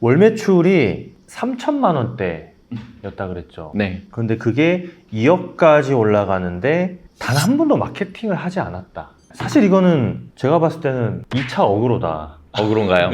월 매출이 3천만 원대였다 그랬죠. 네. 그런데 그게 2억까지 올라가는데 단 한 번도 마케팅을 하지 않았다. 사실 이거는 제가 봤을 때는 2차 어그로다. 그런가요?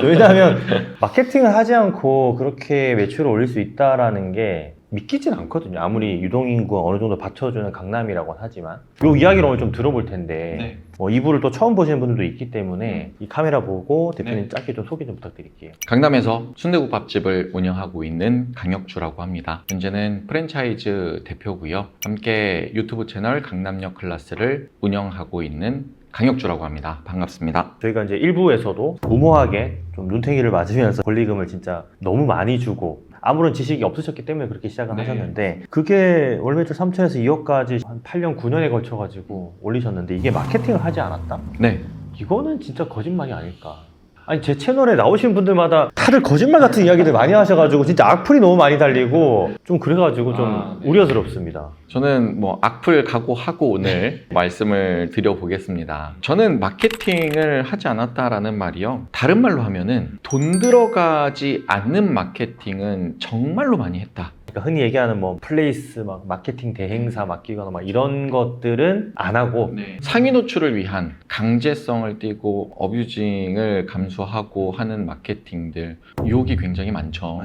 왜냐하면 마케팅을 하지 않고 그렇게 매출을 올릴 수 있다라는 게 믿기진 않거든요. 아무리 유동인구가 어느 정도 받쳐주는 강남이라고는 하지만 이 이야기를 오늘 좀 들어볼 텐데 네. 뭐 이부를 또 처음 보시는 분들도 있기 때문에 이 카메라 보고 대표님 네. 짧게 좀 소개 좀 부탁드릴게요. 강남에서 순대국밥집을 운영하고 있는 강혁주라고 합니다. 현재는 프랜차이즈 대표고요. 함께 유튜브 채널 강남역 클래스를 운영하고 있는 강혁주라고 합니다. 반갑습니다. 저희가 이제 1부에서도 무모하게 좀 눈탱이를 맞으면서 권리금을 진짜 너무 많이 주고 아무런 지식이 없으셨기 때문에 그렇게 시작을 네. 하셨는데 그게 월 매출 3천에서 2억까지 한 8년, 9년에 걸쳐가지고 올리셨는데 이게 마케팅을 하지 않았다? 네. 이거는 진짜 거짓말이 아닐까. 아니 제 채널에 나오신 분들마다 다들 거짓말 같은 이야기들 많이 하셔가지고 진짜 악플이 너무 많이 달리고 좀 그래가지고 좀 네. 우려스럽습니다. 저는 뭐 악플 각오하고 오늘 말씀을 드려보겠습니다. 저는 마케팅을 하지 않았다라는 말이요. 다른 말로 하면은 돈 들어가지 않는 마케팅은 정말로 많이 했다. 그러니까 흔히 얘기하는 뭐 플레이스, 막 마케팅 대행사 맡기거나 막 이런 것들은 안 하고 상위 노출을 위한 강제성을 띠고 어뷰징을 감수하고 하는 마케팅들 유혹이 굉장히 많죠.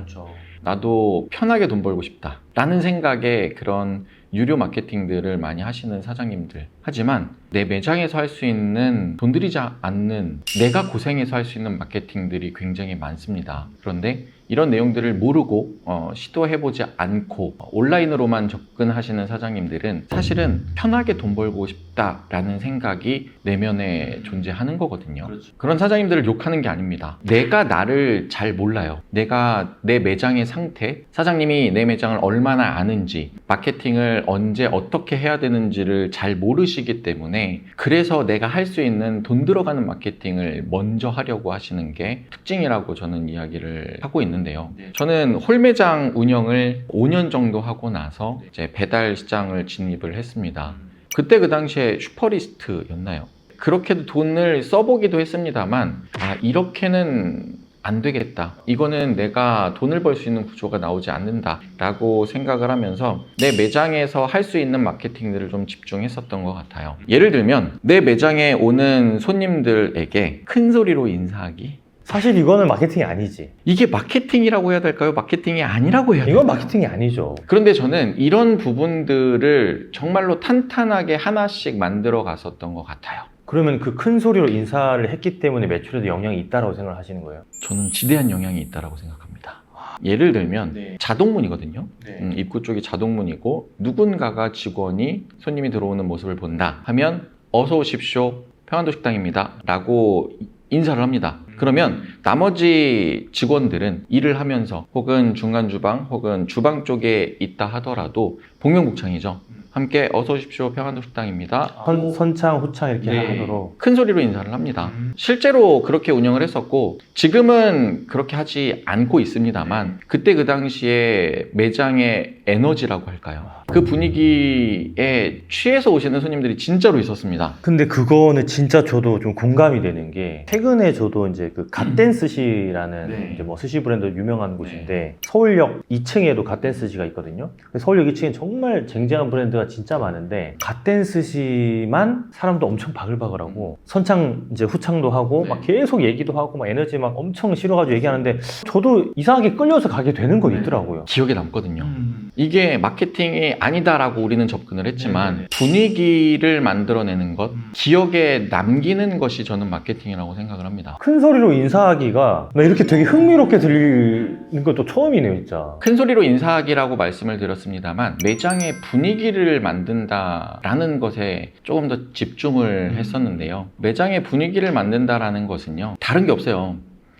나도 편하게 돈 벌고 싶다 라는 생각에 그런 유료 마케팅들을 많이 하시는 사장님들, 하지만 내 매장에서 할 수 있는 돈 들이지 않는 내가 고생해서 할 수 있는 마케팅들이 굉장히 많습니다. 그런데 이런 내용들을 모르고 시도해보지 않고 온라인으로만 접근하시는 사장님들은 사실은 편하게 돈 벌고 싶다라는 생각이 내면에 존재하는 거거든요. 그렇죠. 그런 사장님들을 욕하는 게 아닙니다. 내가 나를 잘 몰라요. 내가 내 매장의 상태, 사장님이 내 매장을 얼마나 아는지, 마케팅을 언제 어떻게 해야 되는지를 잘 모르시기 때문에 그래서 내가 할 수 있는 돈 들어가는 마케팅을 먼저 하려고 하시는 게 특징이라고 저는 이야기를 하고 있는데요. 저는 홀매장 운영을 5년 정도 하고 나서 이제 배달 시장을 진입을 했습니다. 그때 그 당시에 슈퍼리스트였나요? 그렇게도 돈을 써보기도 했습니다만 이렇게는 안 되겠다. 이거는 내가 돈을 벌 수 있는 구조가 나오지 않는다 라고 생각을 하면서 내 매장에서 할 수 있는 마케팅들을 좀 집중했었던 것 같아요. 예를 들면 내 매장에 오는 손님들에게 큰 소리로 인사하기. 사실 이거는 마케팅이 아니지. 이게 마케팅이라고 해야 될까요? 마케팅이 아니라고 해야 될까요? 이건 마케팅이 아니죠. 그런데 저는 이런 부분들을 정말로 탄탄하게 하나씩 만들어 갔었던 것 같아요. 그러면 그 큰 소리로 인사를 했기 때문에 매출에도 영향이 있다고 생각을 하시는 거예요? 저는 지대한 영향이 있다고 생각합니다. 예를 들면 자동문이거든요. 입구 쪽이 자동문이고 누군가가 직원이 손님이 들어오는 모습을 본다 하면 어서 오십시오, 평안도 식당입니다 라고 인사를 합니다. 그러면 나머지 직원들은 일을 하면서 혹은 중간 주방 혹은 주방 쪽에 있다 하더라도 복면복창이죠. 함께 어서 오십시오, 평안도 식당입니다. 선창, 후창 이렇게 하도록. 큰 소리로 인사를 합니다. 실제로 그렇게 운영을 했었고 지금은 그렇게 하지 않고 있습니다만 그때 그 당시에 매장의 에너지라고 할까요? 그 분위기에 취해서 오시는 손님들이 진짜로 있었습니다. 근데 그거는 진짜 저도 좀 공감이 되는 게 최근에 저도 이제 그 갓댄스시라는 이제 뭐 스시 브랜드 유명한 곳인데 서울역 2층에도 갓댄스시가 있거든요. 서울역 2층에 정말 쟁쟁한 브랜드가 진짜 많은데 갓댄스시만 사람도 엄청 바글바글하고 선창 이제 후창도 하고 막 계속 얘기도 하고 막 에너지 막 엄청 실어가지고 얘기하는데 저도 이상하게 끌려서 가게 되는 건 있더라고요. 기억에 남거든요. 이게 마케팅이 아니다라고 우리는 접근을 했지만 분위기를 만들어내는 것, 기억에 남기는 것이 저는 마케팅이라고 생각을 합니다. 큰 소리로 인사하기가 나 이렇게 되게 흥미롭게 들리는 것도 처음이네요, 진짜. 큰 소리로 인사하기라고 말씀을 드렸습니다만 매장의 분위기를 만든다라는 것에 조금 더 집중을 했었는데요. 매장의 분위기를 만든다라는 것은요, 다른 게 없어요.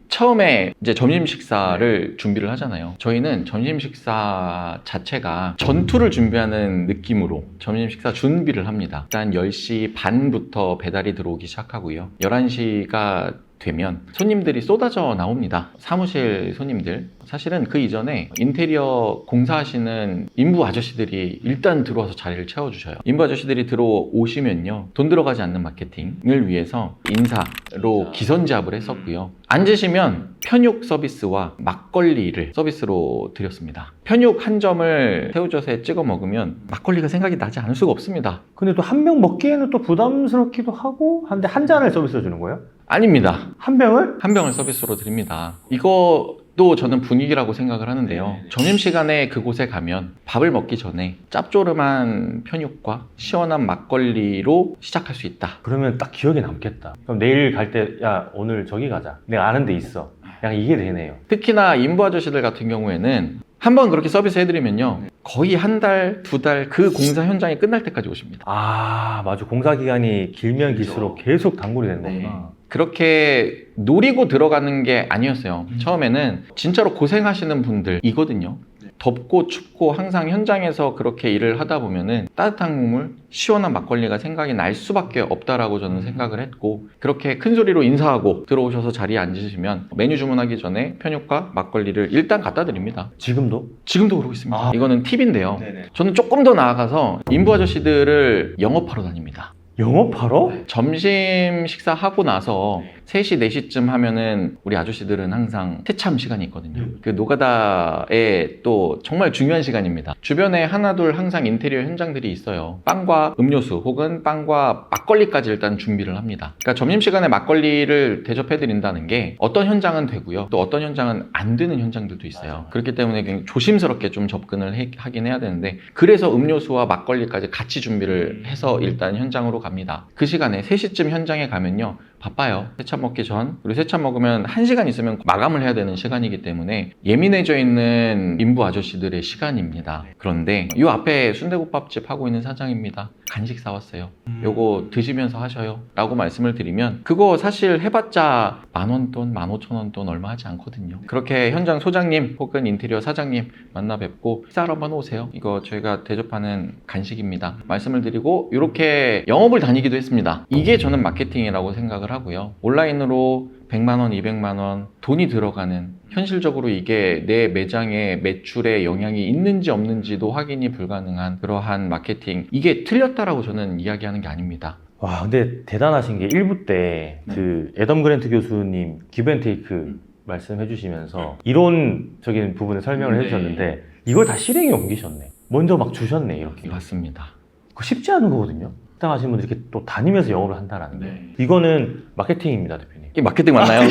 처음에 이제 점심 식사를 준비를 하잖아요. 저희는 점심 식사 자체가 전투를 준비하는 느낌으로 점심 식사 준비를 합니다. 일단 10시 반부터 배달이 들어오기 시작하고요. 11시가 되면 손님들이 쏟아져 나옵니다. 사무실 손님들. 사실은 그 이전에 인테리어 공사하시는 인부 아저씨들이 일단 들어와서 자리를 채워주셔요. 인부 아저씨들이 들어오시면요, 돈 들어가지 않는 마케팅을 위해서 인사로 기선제압을 했었고요. 앉으시면 편육 서비스와 막걸리를 서비스로 드렸습니다. 편육 한 점을 새우젓에 찍어 먹으면 막걸리가 생각이 나지 않을 수가 없습니다. 근데 또 한 병 먹기에는 또 부담스럽기도 하고 한데 한 잔을 서비스로 주는 거예요? 아닙니다. 한 병을? 한 병을 서비스로 드립니다. 이것도 저는 분위기라고 생각을 하는데요. 점심시간에 그곳에 가면 밥을 먹기 전에 짭조름한 편육과 시원한 막걸리로 시작할 수 있다. 그러면 딱 기억에 남겠다. 그럼 내일 갈 때 야 오늘 저기 가자. 내가 아는 데 있어. 약간 이게 되네요. 특히나 인부 아저씨들 같은 경우에는 한번 그렇게 서비스 해드리면요, 거의 한 달, 두 달 그 공사 현장이 끝날 때까지 오십니다. 아 맞아. 공사 기간이 길면 길수록 계속 단골이 되는 거구나. 그렇게 노리고 들어가는 게 아니었어요. 처음에는 진짜로 고생하시는 분들이거든요. 덥고 춥고 항상 현장에서 그렇게 일을 하다 보면은 따뜻한 국물, 시원한 막걸리가 생각이 날 수밖에 없다라고 저는 생각을 했고, 그렇게 큰 소리로 인사하고 들어오셔서 자리에 앉으시면 메뉴 주문하기 전에 편육과 막걸리를 일단 갖다 드립니다. 지금도? 지금도 그러고 있습니다. 아. 이거는 팁인데요. 네네. 저는 조금 더 나아가서 인부 아저씨들을 영업하러 다닙니다. 영업하러? 점심 식사하고 나서 3시, 4시쯤 하면은 우리 아저씨들은 항상 새참 시간이 있거든요. 그 노가다에 또 정말 중요한 시간입니다. 주변에 하나둘 항상 인테리어 현장들이 있어요. 빵과 음료수 혹은 빵과 막걸리까지 일단 준비를 합니다. 그러니까 점심시간에 막걸리를 대접해드린다는 게 어떤 현장은 되고요, 또 어떤 현장은 안 되는 현장들도 있어요. 그렇기 때문에 굉장히 조심스럽게 좀 접근을 하긴 해야 되는데, 그래서 음료수와 막걸리까지 같이 준비를 해서 일단 현장으로 갑니다. 그 시간에 3시쯤 현장에 가면요, 바빠요. 새참 먹기 전. 그리고 새참 먹으면 1시간 있으면 마감을 해야 되는 시간이기 때문에 예민해져 있는 인부 아저씨들의 시간입니다. 그런데 이 앞에 순대국밥집 하고 있는 사장입니다. 간식 사왔어요. 요거 드시면서 하셔요 라고 말씀을 드리면, 그거 사실 해봤자 10,000원 돈, 15,000원 돈 얼마 하지 않거든요. 그렇게 현장 소장님 혹은 인테리어 사장님 만나 뵙고 식사하러 한번 오세요. 이거 저희가 대접하는 간식입니다 말씀을 드리고 이렇게 영업을 다니기도 했습니다. 이게 저는 마케팅이라고 생각을 하고요. 온라인으로 100만 원, 200만 원 돈이 들어가는, 현실적으로 이게 내 매장의 매출에 영향이 있는지 없는지도 확인이 불가능한 그러한 마케팅, 이게 틀렸다라고 저는 이야기하는 게 아닙니다. 와 근데 대단하신 게 1부 때 그 애덤 그랜트 교수님 기브앤테이크 말씀해 주시면서 이론적인 부분을 설명을 해주셨는데 이걸 다 실행에 옮기셨네. 먼저 막 주셨네 이렇게. 맞습니다. 그거 쉽지 않은 거거든요. 식당 하시는 분들이 이렇게 또 다니면서 영업을 한다는 게 이거는 마케팅입니다 대표님. 이게 마케팅 맞나요?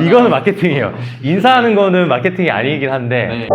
이거는 마케팅이에요. 인사하는 거는 마케팅이 아니긴 한데 네.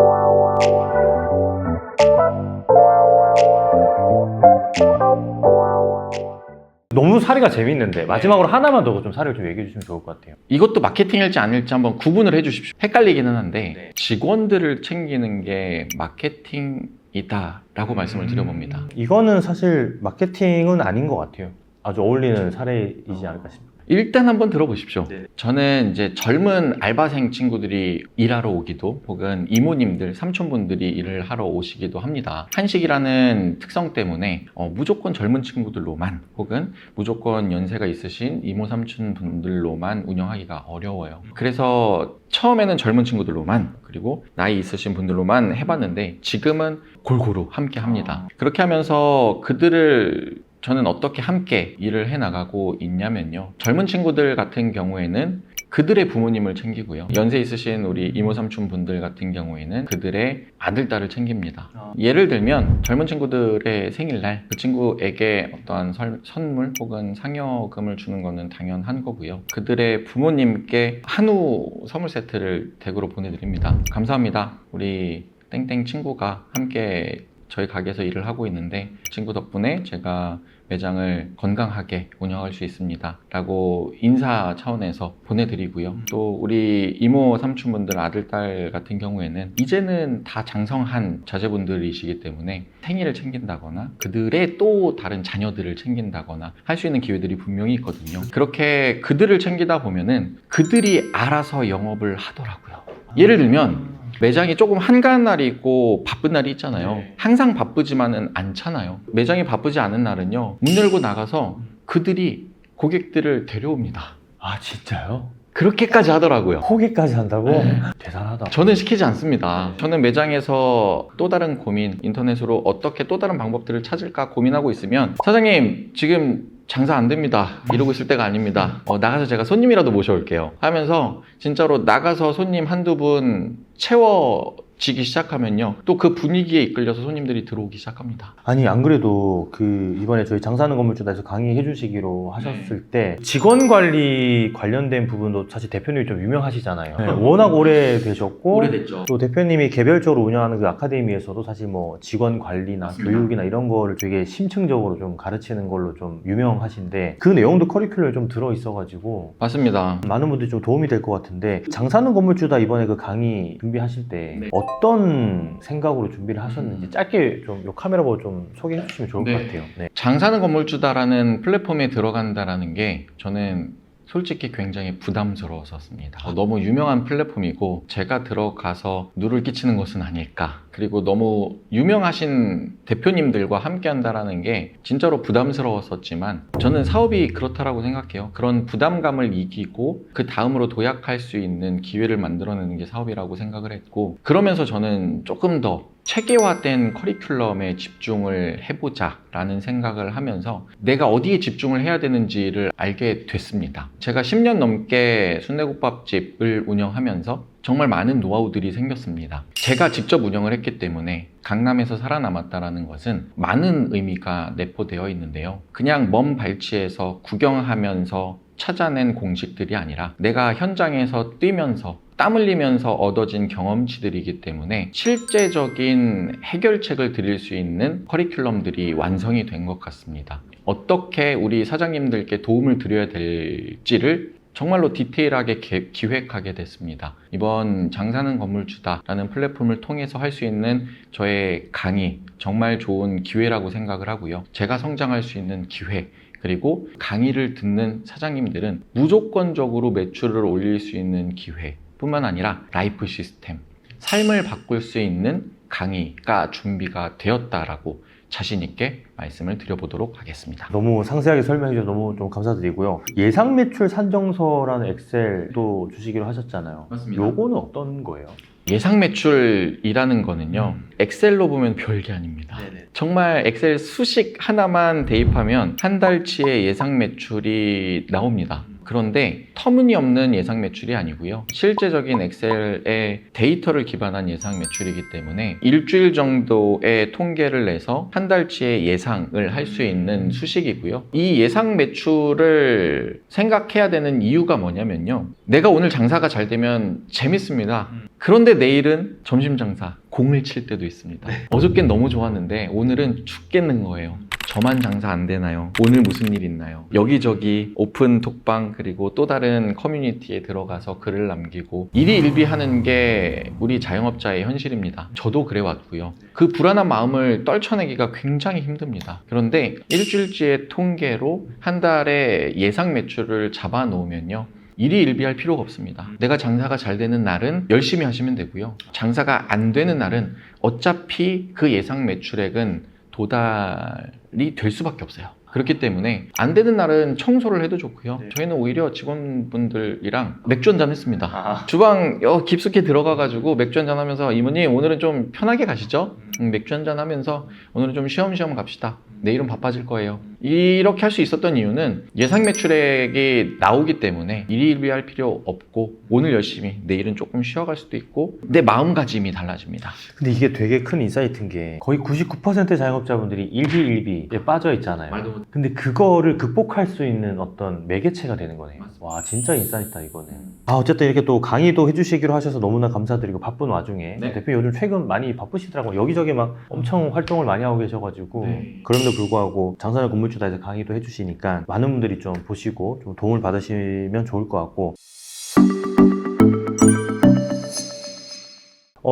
너무 사례가 재밌는데 마지막으로 하나만 더 좀 사례를 좀 얘기해 주시면 좋을 것 같아요. 이것도 마케팅일지 아닐지 한번 구분을 해주십시오. 헷갈리기는 한데 직원들을 챙기는 게 마케팅이다 라고 말씀을 드려봅니다. 이거는 사실 마케팅은 아닌 것 같아요. 아주 어울리는 사례이지 않을까 싶습니다. 일단 한번 들어보십시오. 저는 이제 젊은 알바생 친구들이 일하러 오기도, 혹은 이모님들, 삼촌분들이 일을 하러 오시기도 합니다. 한식이라는 특성 때문에 무조건 젊은 친구들로만, 혹은 무조건 연세가 있으신 이모, 삼촌분들로만 운영하기가 어려워요. 그래서 처음에는 젊은 친구들로만, 그리고 나이 있으신 분들로만 해봤는데 지금은 골고루 함께 합니다. 그렇게 하면서 그들을 저는 어떻게 함께 일을 해나가고 있냐면요, 젊은 친구들 같은 경우에는 그들의 부모님을 챙기고요, 연세 있으신 우리 이모 삼촌 분들 같은 경우에는 그들의 아들, 딸을 챙깁니다. 예를 들면 젊은 친구들의 생일날 그 친구에게 어떠한 선물 혹은 상여금을 주는 거는 당연한 거고요, 그들의 부모님께 한우 선물 세트를 댁으로 보내드립니다. 감사합니다, 우리 땡땡 친구가 함께 저희 가게에서 일을 하고 있는데 친구 덕분에 제가 매장을 건강하게 운영할 수 있습니다 라고 인사 차원에서 보내드리고요. 또 우리 이모 삼촌분들 아들, 딸 같은 경우에는 이제는 다 장성한 자제분들이시기 때문에 생일을 챙긴다거나 그들의 또 다른 자녀들을 챙긴다거나 할 수 있는 기회들이 분명히 있거든요. 그렇게 그들을 챙기다 보면은 그들이 알아서 영업을 하더라고요. 예를 들면 매장이 조금 한가한 날이 있고 바쁜 날이 있잖아요. 항상 바쁘지만은 않잖아요. 매장이 바쁘지 않은 날은요, 문 열고 나가서 그들이 고객들을 데려옵니다. 아 진짜요? 그렇게까지 하더라고요. 포기까지 한다고? 대단하다. 저는 시키지 않습니다. 저는 매장에서 또 다른 고민, 인터넷으로 어떻게 또 다른 방법들을 찾을까 고민하고 있으면 사장님 지금 장사 안 됩니다 이러고 있을 때가 아닙니다. 나가서 제가 손님이라도 모셔올게요 하면서 진짜로 나가서 손님 한두 분 채워지기 시작하면요 또 그 분위기에 이끌려서 손님들이 들어오기 시작합니다. 아니 안 그래도 그 이번에 저희 장사하는 건물주다에서 강의해 주시기로 하셨을 때 직원 관리 관련된 부분도 사실 대표님이 좀 유명하시잖아요. 네, 워낙 오래 되셨고 오래됐죠. 또 대표님이 개별적으로 운영하는 그 아카데미에서도 사실 뭐 직원 관리나 맞습니다. 교육이나 이런 거를 되게 심층적으로 좀 가르치는 걸로 좀 유명하신데 그 내용도 커리큘럼에 좀 들어 있어가지고 맞습니다. 많은 분들이 좀 도움이 될 것 같은데 장사는 건물주다 이번에 그 강의 준비하실 때 네. 어떤 생각으로 준비를 하셨는지 짧게 좀 요 카메라 보고 좀 소개해 주시면 좋을 네. 것 같아요. 네. 장사는 건물주다라는 플랫폼에 들어간다라는 게 저는 솔직히 굉장히 부담스러웠었습니다. 너무 유명한 플랫폼이고 제가 들어가서 누를 끼치는 것은 아닐까. 그리고 너무 유명하신 대표님들과 함께 한다라는 게 진짜로 부담스러웠었지만 저는 사업이 그렇다라고 생각해요. 그런 부담감을 이기고 그 다음으로 도약할 수 있는 기회를 만들어내는 게 사업이라고 생각을 했고 그러면서 저는 조금 더 체계화된 커리큘럼에 집중을 해보자 라는 생각을 하면서 내가 어디에 집중을 해야 되는지를 알게 됐습니다. 제가 10년 넘게 순대국밥집을 운영하면서 정말 많은 노하우들이 생겼습니다. 제가 직접 운영을 했기 때문에 강남에서 살아남았다는 것은 많은 의미가 내포되어 있는데요. 그냥 먼 발치에서 구경하면서 찾아낸 공식들이 아니라 내가 현장에서 뛰면서 땀 흘리면서 얻어진 경험치들이기 때문에 실제적인 해결책을 드릴 수 있는 커리큘럼들이 완성이 된 것 같습니다. 어떻게 우리 사장님들께 도움을 드려야 될지를 정말로 디테일하게 기획하게 됐습니다. 이번 장사는 건물주다라는 플랫폼을 통해서 할 수 있는 저의 강의 정말 좋은 기회라고 생각을 하고요. 제가 성장할 수 있는 기회 그리고 강의를 듣는 사장님들은 무조건적으로 매출을 올릴 수 있는 기회 뿐만 아니라 라이프 시스템, 삶을 바꿀 수 있는 강의가 준비가 되었다라고 자신 있게 말씀을 드려보도록 하겠습니다. 너무 상세하게 설명해 주셔서 너무 좀 감사드리고요. 예상 매출 산정서라는 엑셀도 주시기로 하셨잖아요. 맞습니다. 요거는 어떤 거예요? 예상 매출이라는 거는요 엑셀로 보면 별게 아닙니다. 정말 엑셀 수식 하나만 대입하면 한 달치의 예상 매출이 나옵니다. 그런데 터무니없는 예상 매출이 아니고요. 실제적인 엑셀의 데이터를 기반한 예상 매출이기 때문에 일주일 정도의 통계를 내서 한 달치의 예상을 할 수 있는 수식이고요. 이 예상 매출을 생각해야 되는 이유가 뭐냐면요. 내가 오늘 장사가 잘 되면 재밌습니다. 그런데 내일은 점심 장사 공을 칠 때도 있습니다. 어저께는 너무 좋았는데 오늘은 죽겠는 거예요. 저만 장사 안 되나요? 오늘 무슨 일 있나요? 여기저기 오픈 톡방 그리고 또 다른 커뮤니티에 들어가서 글을 남기고 일희일비하는 게 우리 자영업자의 현실입니다. 저도 그래왔고요. 그 불안한 마음을 떨쳐내기가 굉장히 힘듭니다. 그런데 일주일치의 통계로 한 달에 예상 매출을 잡아놓으면요. 일희일비할 필요가 없습니다. 내가 장사가 잘 되는 날은 열심히 하시면 되고요. 장사가 안 되는 날은 어차피 그 예상 매출액은 도달이 될 수밖에 없어요. 그렇기 때문에 안 되는 날은 청소를 해도 좋고요. 저희는 오히려 직원분들이랑 맥주 한잔 했습니다. 주방 깊숙이 들어가가지고 맥주 한잔 하면서 이모님 오늘은 좀 편하게 가시죠? 맥주 한잔 하면서 오늘은 좀 쉬엄쉬엄 갑시다. 내일은 바빠질 거예요. 이렇게 할 수 있었던 이유는 예상 매출액이 나오기 때문에 일희일비할 필요 없고 오늘 열심히 내일은 조금 쉬어갈 수도 있고 내 마음가짐이 달라집니다. 근데 이게 되게 큰 인사이트인 게 거의 99%의 자영업자분들이 일희일비에 빠져 있잖아요. 근데 그거를 극복할 수 있는 어떤 매개체가 되는 거네요. 와 진짜 인사이트다 이거는. 어쨌든 이렇게 또 강의도 해주시기로 하셔서 너무나 감사드리고 바쁜 와중에 대표님 요즘 최근 많이 바쁘시더라고요. 여기저기 막 엄청 활동을 많이 하고 계셔가지고 그럼에도 불구하고 장사는 건물주다에서 강의도 해주시니까 많은 분들이 좀 보시고 좀 도움을 받으시면 좋을 것 같고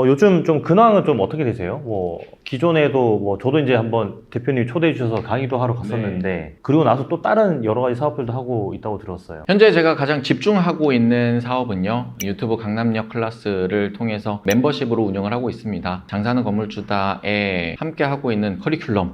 요즘 좀 근황은 좀 어떻게 되세요? 뭐 기존에도 뭐 저도 이제 한번 대표님 초대해 주셔서 강의도 하러 갔었는데 그리고 나서 또 다른 여러 가지 사업들도 하고 있다고 들었어요. 현재 제가 가장 집중하고 있는 사업은요. 유튜브 강남역 클래스를 통해서 멤버십으로 운영을 하고 있습니다. 장사는 건물주다에 함께 하고 있는 커리큘럼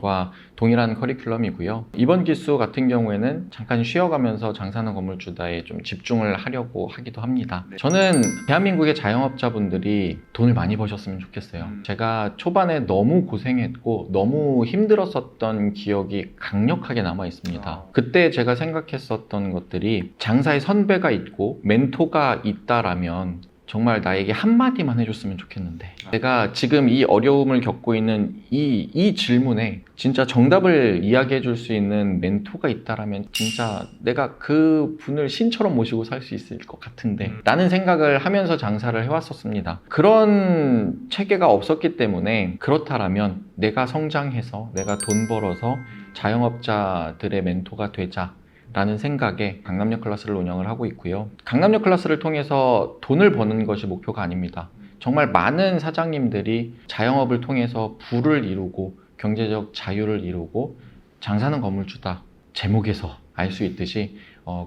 과 동일한 커리큘럼이고요. 이번 기수 같은 경우에는 잠깐 쉬어가면서 장사하는 건물주다에 좀 집중을 하려고 하기도 합니다. 저는 대한민국의 자영업자분들이 돈을 많이 버셨으면 좋겠어요. 제가 초반에 너무 고생했고 너무 힘들었었던 기억이 강력하게 남아 있습니다. 그때 제가 생각했었던 것들이 장사에 선배가 있고 멘토가 있다라면 정말 나에게 한마디만 해줬으면 좋겠는데 내가 지금 이 어려움을 겪고 있는 이 질문에 진짜 정답을 이야기해 줄 수 있는 멘토가 있다라면 진짜 내가 그 분을 신처럼 모시고 살 수 있을 것 같은데 라는 생각을 하면서 장사를 해왔었습니다. 그런 체계가 없었기 때문에 그렇다라면 내가 성장해서 내가 돈 벌어서 자영업자들의 멘토가 되자 라는 생각에 강남역 클래스를 운영을 하고 있고요. 강남역 클래스를 통해서 돈을 버는 것이 목표가 아닙니다. 정말 많은 사장님들이 자영업을 통해서 부를 이루고 경제적 자유를 이루고 장사는 건물주다 제목에서 알 수 있듯이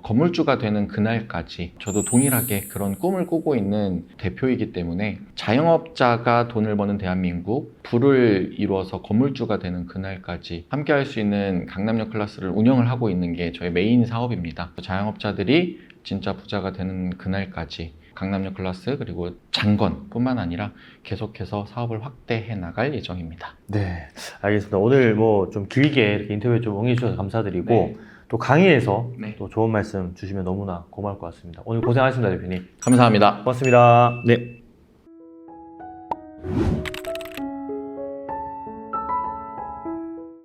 건물주가 되는 그날까지 저도 동일하게 그런 꿈을 꾸고 있는 대표이기 때문에 자영업자가 돈을 버는 대한민국, 부를 이루어서 건물주가 되는 그날까지 함께 할 수 있는 강남역 클래스를 운영을 하고 있는 게 저의 메인 사업입니다. 자영업자들이 진짜 부자가 되는 그날까지 강남역 클래스 그리고 장건뿐만 아니라 계속해서 사업을 확대해 나갈 예정입니다. 네, 알겠습니다. 오늘 뭐 좀 길게 이렇게 인터뷰 좀 응해주셔서 감사드리고 또 강의에서 또 좋은 말씀 주시면 너무나 고마울 것 같습니다. 오늘 고생하셨습니다, 대표님. 감사합니다. 고맙습니다. 네.